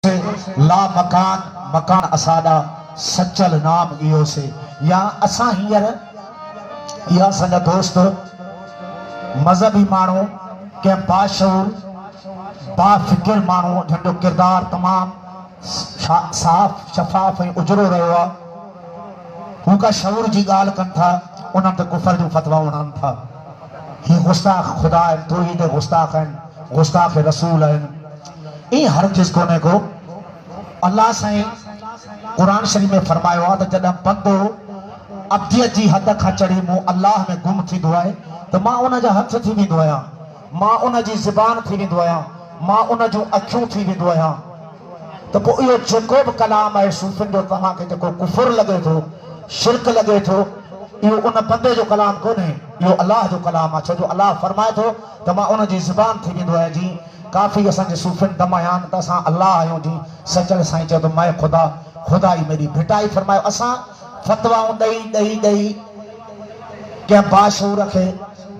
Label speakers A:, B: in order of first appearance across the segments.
A: ला मकान मकान असादा सचल नाम इहो से या असा हींअर या असांजा दोस्त मजहबी माण्हू के बाशऊर बाफिक्र माण्हू जंहिंजो किरदार तमाम साफ़ शफ़ाफ़ ऐं उजरो रहियो आहे हू का शऊर जी ॻाल्हि कनि था उन्हनि ते कुफर जो फतवा उणनि था ही गुस्ताख खुदा आहिनि तौहीद गुस्ताख आहिनि गुस्ताख रसूल आहिनि ईअं हरगिज़ कोन्हे को अल्लाह साईं क़ुरान शरीफ़ में फरमायो आहे त जॾहिं बंदो अब्दियत जी हद खां चढ़ी मूं अल्लाह में गुम थींदो आहे त मां उन जा हथ थी वेंदो आहियां मां उन जी ज़ुबान थी वेंदो आहियां मां उन जूं अखियूं थी वेंदो आहियां त पोइ इहो जेको बि कलाम आहे सूफ़ियुनि जो तव्हांखे जेको कुफुर लॻे थो शिरक लॻे थो इहो उन बंदे जो कलाम कोन्हे इहो अल्लाह जो कलाम आहे छो जो अल्लाह फरमाए थो त मां उन जी ज़ुबान थी वेंदो आहियां जी काफ़ी असांजे सूफ़ियुनि दमाया आहिनि त असां अल्लाह आहियूं जी सचल साईं चयो त मैं खुदा खुदा ही मेरी भिटाई फरमायो असां फतवाऊं ॾेई ॾेई ॾेई कंहिं बाशऊर खे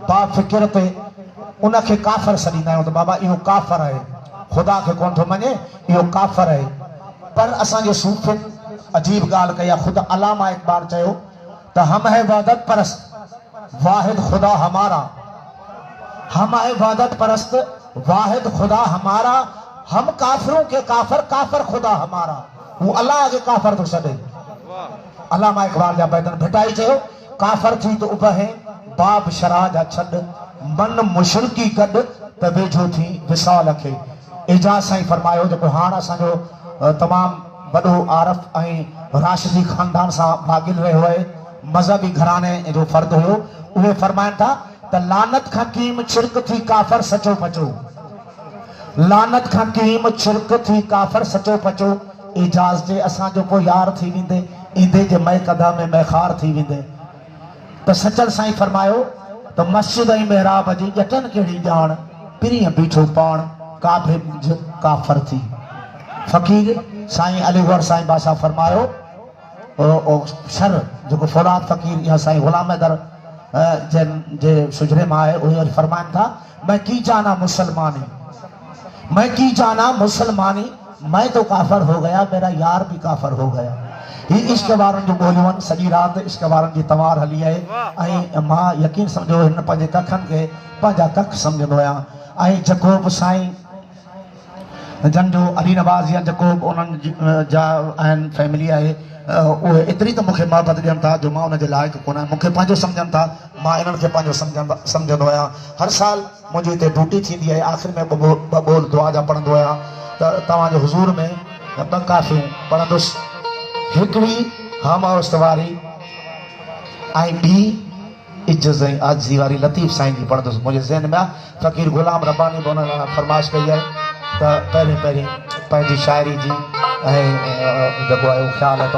A: बाफ़िक्र ते उनखे काफ़र सॾींदा आहियूं त बाबा इहो काफ़र आहे खुदा खे कोन थो मञे इहो काफ़र आहे पर असांजे सूफ़ियुनि अजीब ॻाल्हि कई आहे ख़ुदि अलामा इक़बाल चयो त हम है इबादत परस्त वाहिद खुदा हमारा हम है इबादत परस्त वाहिद खुदा हमारा हम काफिरों के काफर काफर खुदा हमारा वो अल्लाह के काफर तो सदे अल्लामा इक़बाल जा बैतन भिटाई चयो काफर थी तो उबहे बाब शरा जा छड मन मुशरकी कड त वेझो थी विसाल खे एजाज साईं फरमायो जेको हाण असांजो तमाम वॾो आरफ ऐं राशिदी खानदान सां भागिल रहियो आहे मज़हबी घराने जो फर्द हुयो उहे फरमाइनि था त लानत खां कीम छिरक थी काफर सचो पचो लानत खां कीम छिरक थी काफर सचो पचो एजाज जे असांजो को यार थी वेंदे ईंदे जे मै कदा में मैखार थी वेंदे त सचल साईं फरमायो त मस्जिद ऐं महराब जी ॼटन कहिड़ी ॼाण पिरीअ बीठो पाण काफे मुंझ काफर थी फ़कीर साईं अलीगढ़ साईं बादशाह फरमायो शर जेको फौलाद फ़कीर या साईं ग़ुलाम हैदर जे सुजरे में आए उहे फरमाइनि था मैं की जाना मुसलमानी मैं की जाना मुसलमानी मैं तो काफर हो गया मेरा यार भी काफर हो गया ही इश्क वारनि जो ॿोलियूं आहिनि सॼी राति इश्क वारनि जी तवार हली आहे ऐं मां यकीन सम्झो हिन पंहिंजे कखनि खे पंहिंजा कख सम्झंदो आहियां ऐं जेको बि साईं जन जो अली नवाज़ या जेको बि उन्हनि जा आहिनि फैमिली आहे उहे एतिरी त मूंखे मोहबत ॾियनि था जो मां उनजे लाइक़ु कोन आहियां मूंखे पंहिंजो सम्झनि था मां इन्हनि खे पंहिंजो सम्झंदो आहियां हर साल मुंहिंजी हिते ड्यूटी थींदी आहे आख़िर में ॿ ॿोल दुआ जा पढ़ंदो आहियां त तव्हांजे हुज़ूर में ॿ काफ़ियूं पढ़ंदुसि हिकिड़ी हम औस्त वारी ऐं ॿी इज़त ऐं आज़ी वारी लतीफ़ साईं जी पढ़ंदुसि मुंहिंजे ज़हन में आहे फ़कीर ग़ुलाम रब्बानी बि उन लाइ फरमाइश कई आहे त पहिरीं पंहिंजी शाइरी जी ऐं जेको आहे उहो ख़्यालु आहे